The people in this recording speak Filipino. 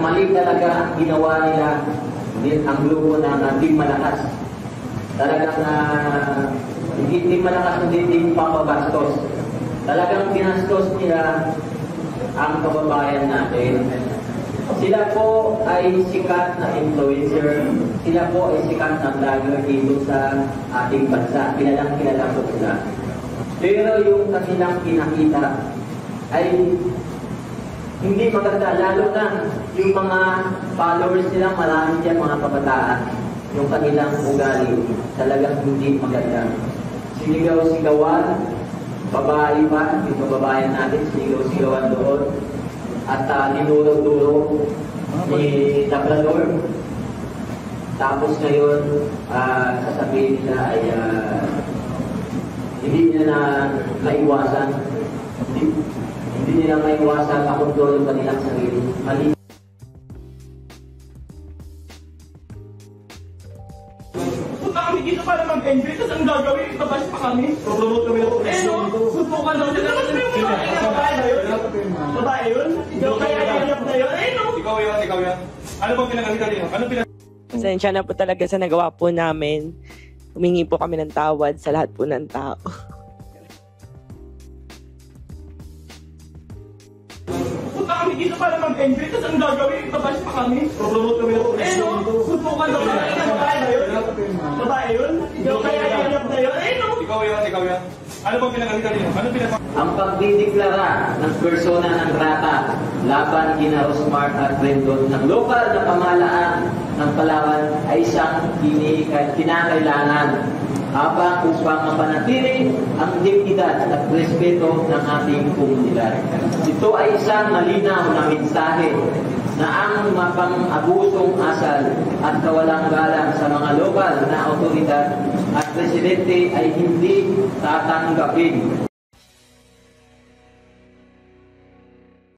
Mali talaga ang ginawa nila ang grupo na Team Malakas. Talagang hindi Team Malakas, hindi Team Papabastos. Talagang pinastos nila ang kababayan natin. Sila po ay sikat na influencer. Sila po ay sikat na vlogger dito sa ating bansa. Kilala po sila. Pero yung kanilang pinakita ay hindi maganda, lalo na yung mga followers nila, marami dyan mga kabataan. Yung kanilang ugali, talagang hindi maganda. Sinigaw-sigawan, babae pa, yung kababayan natin, sinigaw-sigawan doon. At dinuro-duro ni Labrador. Tapos ngayon, sasabihin nila ay hindi nila na maiwasan. Hindi nila maiwasan makontrol yung kanilang sarili. Mali. Punta kami dito para mag-enjoy, tapos ang gagawin, ibabash pa kami. Promote kami ng susukan daw. Babae yun? Ikaw kaya iyak na yun? Ikaw yan. Ano bang pinagkakita niyo? Pasensya na po talaga sa nagawa po namin. Humingi po kami ng tawad sa lahat po ng tao. Punta kami dito para mag-enjoy, tapos ang gagawin, ibabash pa kami. Promote kami ng susukan daw. Babae yun? Ikaw kaya iyak na yun? Ikaw yan. Ano bang pinagkakita niyo? Ang pagdideklara ng persona ng Rata laban kina Rosmar at Brendon ng lokal na pamahalaan ng Palawan ay isang kinakailangan habang upang mapanatili ang dignidad at respeto ng ating komunidad. Ito ay isang malinaw na mensahe na ang mapang-abusong asal at kawalang galang sa mga lokal na otoridad at presidente ay hindi tatanggapin.